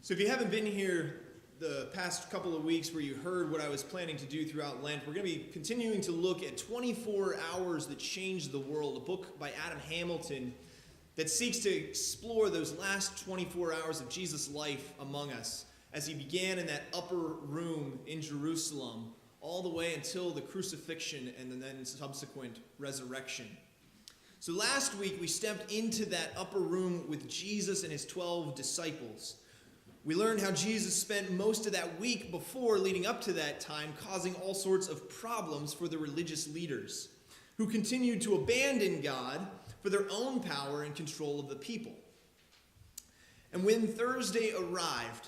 So if you haven't been here the past couple of weeks where you heard what I was planning to do throughout Lent, we're going to be continuing to look at 24 Hours That Changed the World, a book by Adam Hamilton that seeks to explore those last 24 hours of Jesus' life among us as he began in that upper room in Jerusalem all the way until the crucifixion and then subsequent resurrection. So last week we stepped into that upper room with Jesus and his 12 disciples. We learned how Jesus spent most of that week before leading up to that time causing all sorts of problems for the religious leaders who continued to abandon God for their own power and control of the people. And when Thursday arrived,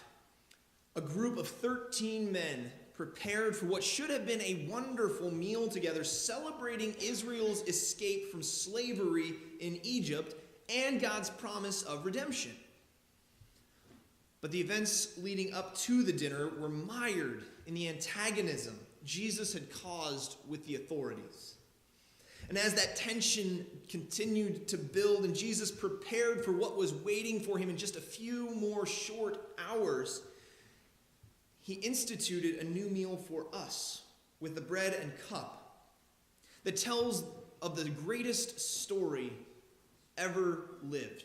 a group of 13 men prepared for what should have been a wonderful meal together, celebrating Israel's escape from slavery in Egypt and God's promise of redemption. But the events leading up to the dinner were mired in the antagonism Jesus had caused with the authorities. And as that tension continued to build and Jesus prepared for what was waiting for him in just a few more short hours, he instituted a new meal for us with the bread and cup that tells of the greatest story ever lived.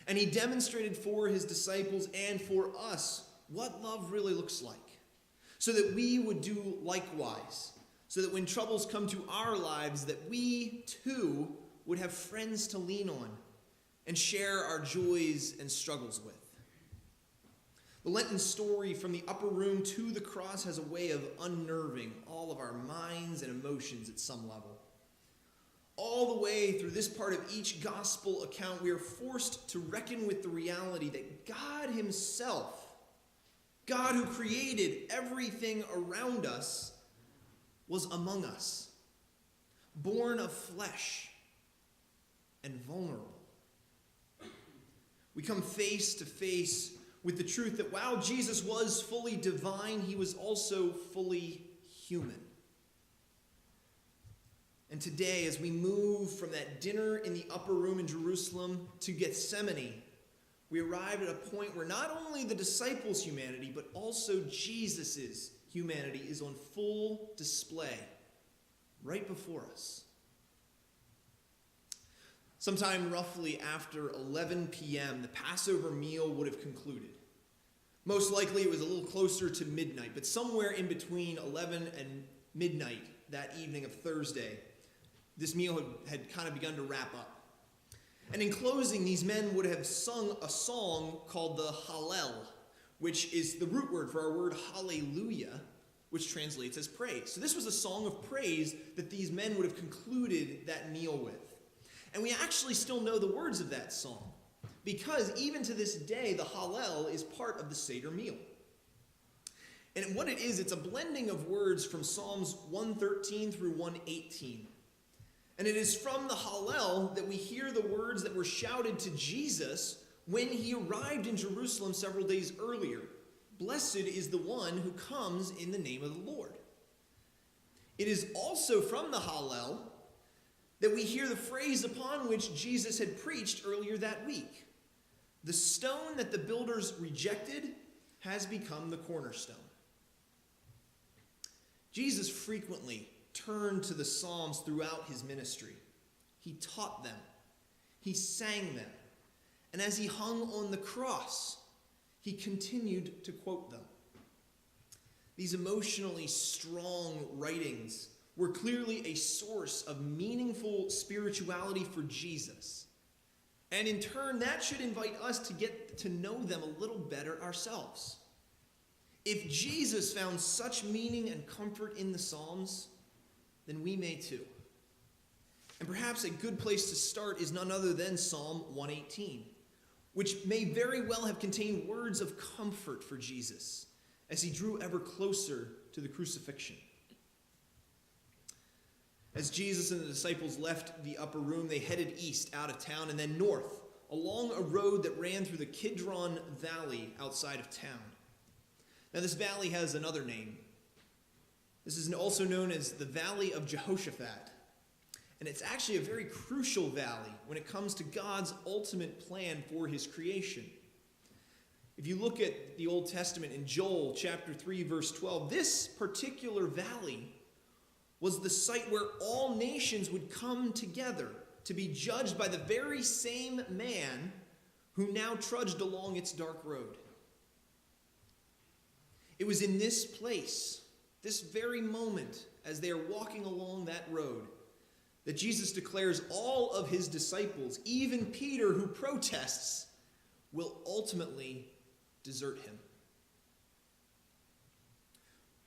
And he demonstrated for his disciples and for us what love really looks like, so that we would do likewise, so that when troubles come to our lives, that we too would have friends to lean on and share our joys and struggles with. The Lenten story from the upper room to the cross has a way of unnerving all of our minds and emotions at some level. All the way through this part of each gospel account, we are forced to reckon with the reality that God himself, God who created everything around us, was among us, born of flesh and vulnerable. We come face to face with the truth that while Jesus was fully divine, he was also fully human. And today, as we move from that dinner in the upper room in Jerusalem to Gethsemane, we arrive at a point where not only the disciples' humanity, but also Jesus' humanity is on full display right before us. Sometime roughly after 11 p.m., the Passover meal would have concluded. Most likely it was a little closer to midnight, but somewhere in between 11 and midnight that evening of Thursday, this meal had kind of begun to wrap up. And in closing, these men would have sung a song called the Hallel, which is the root word for our word hallelujah, which translates as praise. So this was a song of praise that these men would have concluded that meal with. And we actually still know the words of that song, because even to this day, the Hallel is part of the Seder meal. And what it is, it's a blending of words from Psalms 113 through 118. And it is from the Hallel that we hear the words that were shouted to Jesus when he arrived in Jerusalem several days earlier. Blessed is the one who comes in the name of the Lord. It is also from the Hallel that we hear the phrase upon which Jesus had preached earlier that week. The stone that the builders rejected has become the cornerstone. Jesus frequently turned to the Psalms throughout his ministry. He taught them. He sang them. And as he hung on the cross, he continued to quote them. These emotionally strong writings were clearly a source of meaningful spirituality for Jesus. And in turn, that should invite us to get to know them a little better ourselves. If Jesus found such meaning and comfort in the Psalms, then we may too. And perhaps a good place to start is none other than Psalm 118, which may very well have contained words of comfort for Jesus as he drew ever closer to the crucifixion. As Jesus and the disciples left the upper room, they headed east out of town and then north along a road that ran through the Kidron Valley outside of town. Now, this valley has another name. This is also known as the Valley of Jehoshaphat. And it's actually a very crucial valley when it comes to God's ultimate plan for his creation. If you look at the Old Testament in Joel chapter 3, verse 12, this particular valley was the site where all nations would come together to be judged by the very same man who now trudged along its dark road. It was in this place, this very moment, as they are walking along that road, that Jesus declares all of his disciples, even Peter, who protests, will ultimately desert him.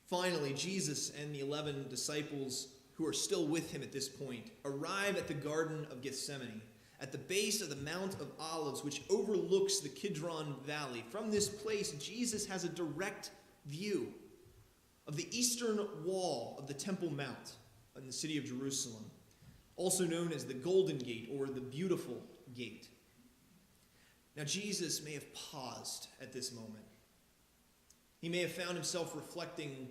Finally, Jesus and the 11 disciples who are still with him at this point arrive at the Garden of Gethsemane, at the base of the Mount of Olives, which overlooks the Kidron Valley. From this place, Jesus has a direct view of the eastern wall of the Temple Mount in the city of Jerusalem, also known as the Golden Gate or the Beautiful Gate. Now, Jesus may have paused at this moment. He may have found himself reflecting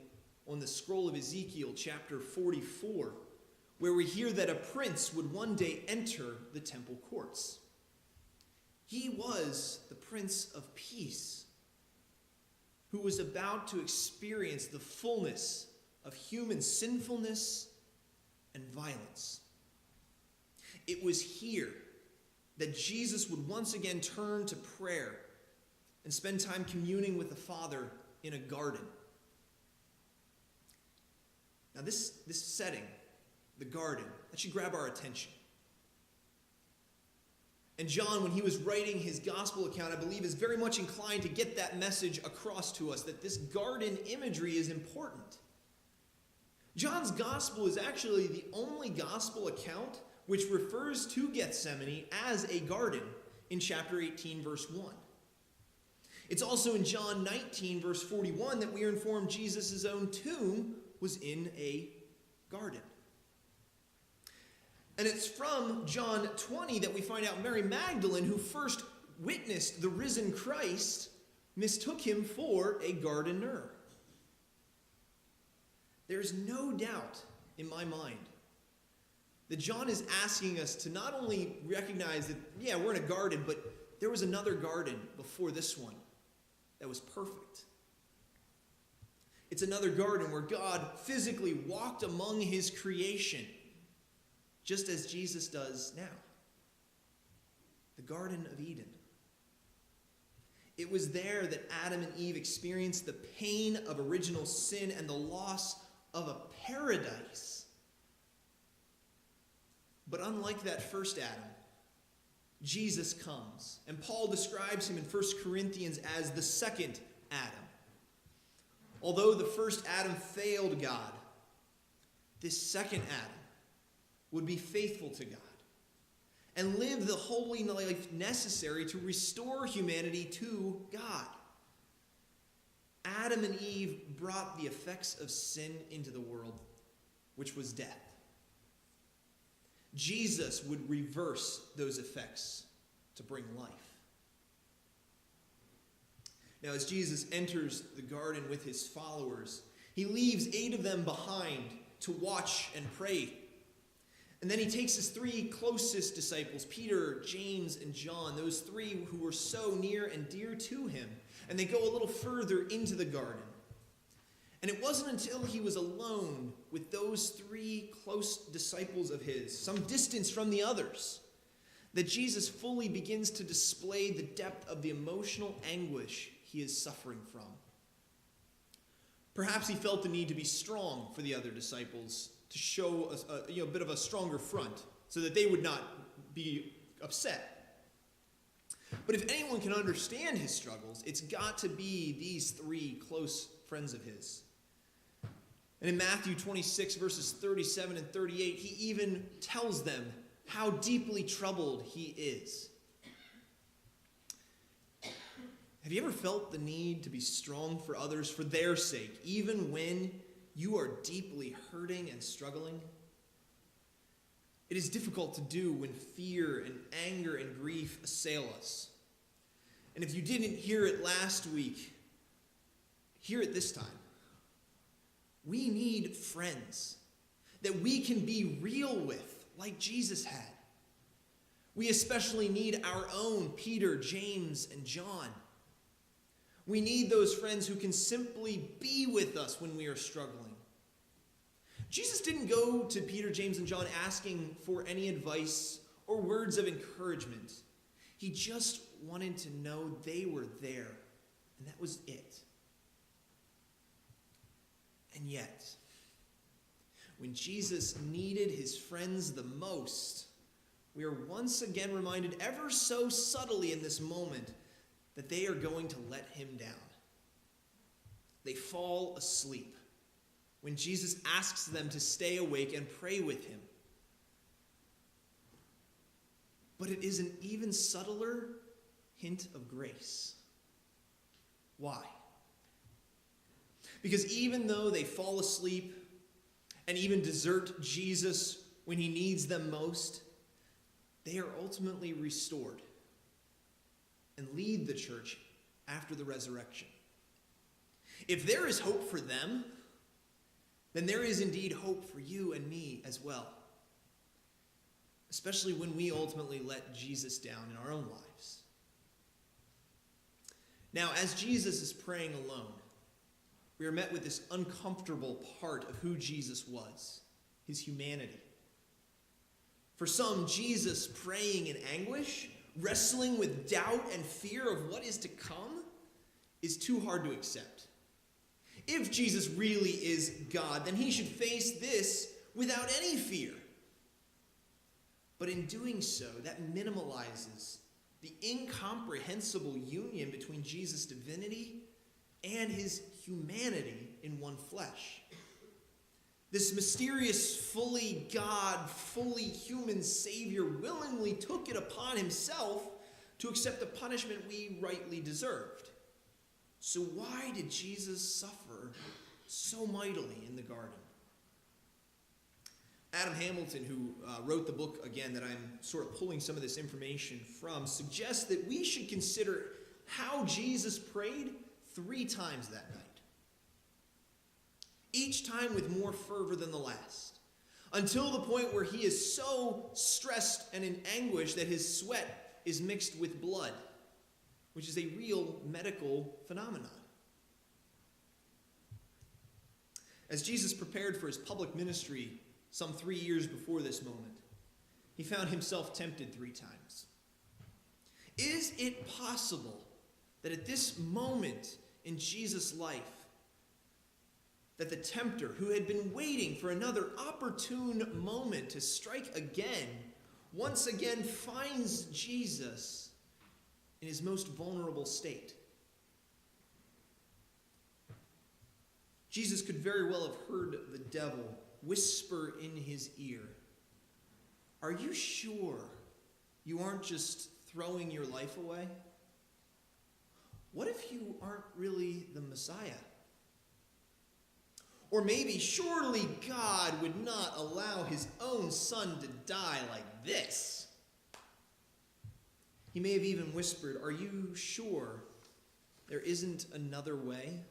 on the scroll of Ezekiel chapter 44, where we hear that a prince would one day enter the temple courts. He was the Prince of Peace, who was about to experience the fullness of human sinfulness and violence. It was here that Jesus would once again turn to prayer and spend time communing with the Father in a garden. Now this setting, the garden, that should grab our attention. And John, when he was writing his gospel account, I believe is very much inclined to get that message across to us, that this garden imagery is important. John's gospel is actually the only gospel account which refers to Gethsemane as a garden in chapter 18, verse 1. It's also in John 19, verse 41, that we are informed Jesus' own tomb was in a garden. And it's from John 20 that we find out Mary Magdalene, who first witnessed the risen Christ, mistook him for a gardener. There's no doubt in my mind that John is asking us to not only recognize that, yeah, we're in a garden, but there was another garden before this one that was perfect. It's another garden where God physically walked among his creation, just as Jesus does now. The Garden of Eden. It was there that Adam and Eve experienced the pain of original sin and the loss of a paradise. But unlike that first Adam, Jesus comes. And Paul describes him in 1 Corinthians as the second Adam. Although the first Adam failed God, this second Adam would be faithful to God and live the holy life necessary to restore humanity to God. Adam and Eve brought the effects of sin into the world, which was death. Jesus would reverse those effects to bring life. Now, as Jesus enters the garden with his followers, he leaves 8 of them behind to watch and pray. And then he takes his 3 closest disciples, Peter, James, and John, those 3 who were so near and dear to him, and they go a little further into the garden. And it wasn't until he was alone with those 3 close disciples of his, some distance from the others, that Jesus fully begins to display the depth of the emotional anguish he is suffering from. Perhaps he felt the need to be strong for the other disciples, to show a bit of a stronger front so that they would not be upset. But if anyone can understand his struggles, it's got to be these 3 close friends of his. And in Matthew 26, verses 37 and 38, he even tells them how deeply troubled he is. Have you ever felt the need to be strong for others for their sake, even when you are deeply hurting and struggling? It is difficult to do when fear and anger and grief assail us. And if you didn't hear it last week, hear it this time. We need friends that we can be real with, like Jesus had. We especially need our own Peter, James, and John. We need those friends who can simply be with us when we are struggling. Jesus didn't go to Peter, James, and John asking for any advice or words of encouragement. He just wanted to know they were there, and that was it. And yet, when Jesus needed his friends the most, we are once again reminded ever so subtly in this moment that they are going to let him down. They fall asleep when Jesus asks them to stay awake and pray with him. But it is an even subtler hint of grace. Why? Because even though they fall asleep and even desert Jesus when he needs them most, they are ultimately restored and lead the church after the resurrection. If there is hope for them, then there is indeed hope for you and me as well, especially when we ultimately let Jesus down in our own lives. Now, as Jesus is praying alone, we are met with this uncomfortable part of who Jesus was, his humanity. For some, Jesus praying in anguish, wrestling with doubt and fear of what is to come, is too hard to accept. If Jesus really is God, then he should face this without any fear. But in doing so, that minimalizes the incomprehensible union between Jesus' divinity and his humanity in one flesh. This mysterious, fully God, fully human Savior willingly took it upon himself to accept the punishment we rightly deserved. So why did Jesus suffer so mightily in the garden? Adam Hamilton, who wrote the book, again, that I'm sort of pulling some of this information from, suggests that we should consider how Jesus prayed 3 times that night. Each time with more fervor than the last, until the point where he is so stressed and in anguish that his sweat is mixed with blood, which is a real medical phenomenon. As Jesus prepared for his public ministry some 3 years before this moment, he found himself tempted 3 times. Is it possible that at this moment in Jesus' life, that the tempter, who had been waiting for another opportune moment to strike again, once again finds Jesus in his most vulnerable state? Jesus could very well have heard the devil whisper in his ear, "Are you sure you aren't just throwing your life away? What if you aren't really the Messiah? Or maybe, surely God would not allow his own son to die like this." He may have even whispered, "Are you sure there isn't another way?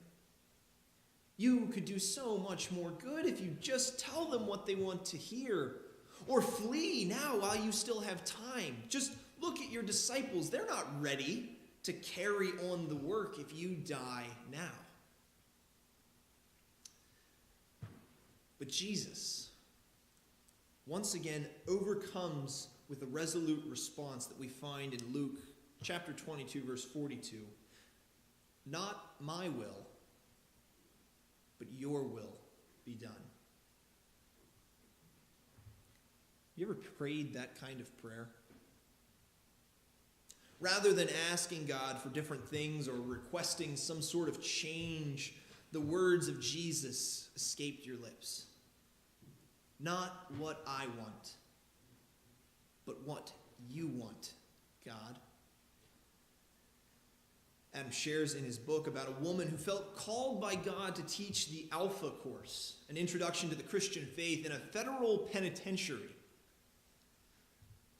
You could do so much more good if you just tell them what they want to hear. Or flee now while you still have time. Just look at your disciples. They're not ready to carry on the work if you die now." But Jesus, once again, overcomes with a resolute response that we find in Luke chapter 22, verse 42. "Not my will, but your will be done." You ever prayed that kind of prayer? Rather than asking God for different things or requesting some sort of change the words of Jesus escaped your lips. Not what I want, but what you want, God. Adam shares in his book about a woman who felt called by God to teach the Alpha course, an introduction to the Christian faith, in a federal penitentiary.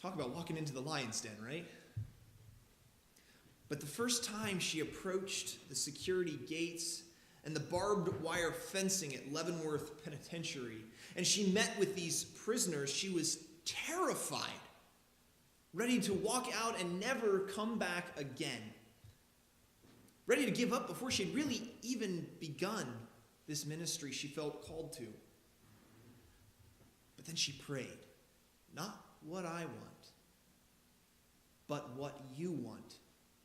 Talk about walking into the lion's den, right? But the first time she approached the security gates and the barbed wire fencing at Leavenworth Penitentiary, and she met with these prisoners, she was terrified, ready to walk out and never come back again. Ready to give up before she had really even begun this ministry she felt called to. But then she prayed, not what I want, but what you want,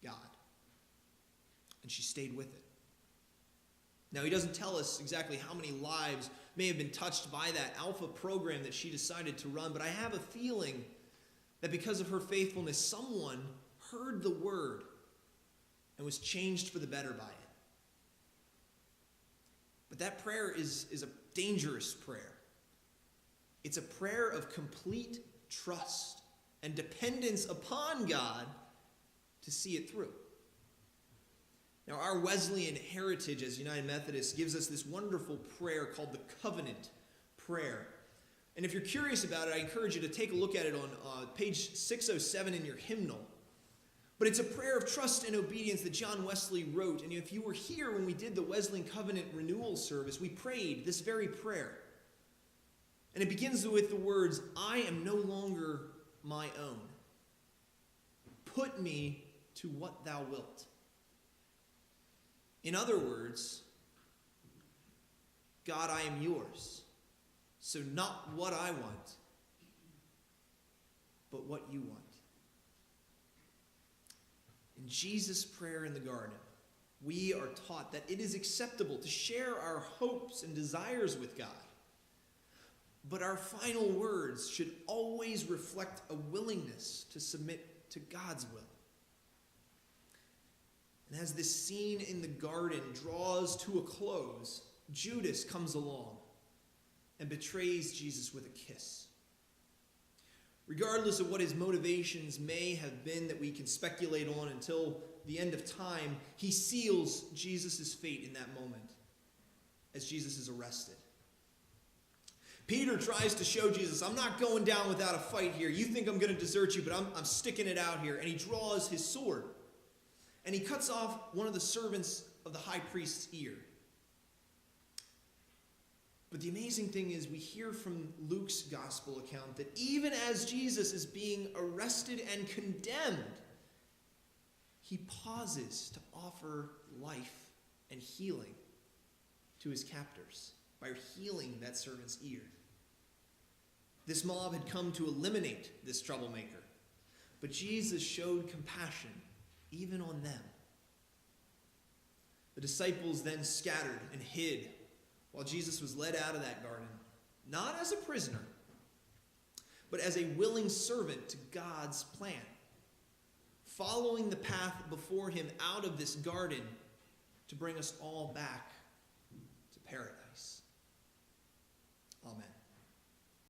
God. And she stayed with it. Now, he doesn't tell us exactly how many lives may have been touched by that Alpha program that she decided to run, but I have a feeling that because of her faithfulness, someone heard the word and was changed for the better by it. But that prayer is a dangerous prayer. It's a prayer of complete trust and dependence upon God to see it through. Now, our Wesleyan heritage as United Methodists gives us this wonderful prayer called the Covenant Prayer. And if you're curious about it, I encourage you to take a look at it on page 607 in your hymnal. But it's a prayer of trust and obedience that John Wesley wrote. And if you were here when we did the Wesleyan Covenant Renewal Service, we prayed this very prayer. And it begins with the words, I am no longer my own. Put me to what thou wilt. In other words, God, I am yours. So not what I want, but what you want. In Jesus' prayer in the garden, we are taught that it is acceptable to share our hopes and desires with God. But our final words should always reflect a willingness to submit to God's will. And as this scene in the garden draws to a close, Judas comes along and betrays Jesus with a kiss. Regardless of what his motivations may have been that we can speculate on until the end of time, he seals Jesus' fate in that moment as Jesus is arrested. Peter tries to show Jesus, I'm not going down without a fight here. You think I'm going to desert you, but I'm sticking it out here. And he draws his sword. And he cuts off one of the servants of the high priest's ear. But the amazing thing is we hear from Luke's gospel account that even as Jesus is being arrested and condemned, he pauses to offer life and healing to his captors by healing that servant's ear. This mob had come to eliminate this troublemaker, but Jesus showed compassion even on them. The disciples then scattered and hid while Jesus was led out of that garden, not as a prisoner, but as a willing servant to God's plan, following the path before him out of this garden to bring us all back to paradise. Amen.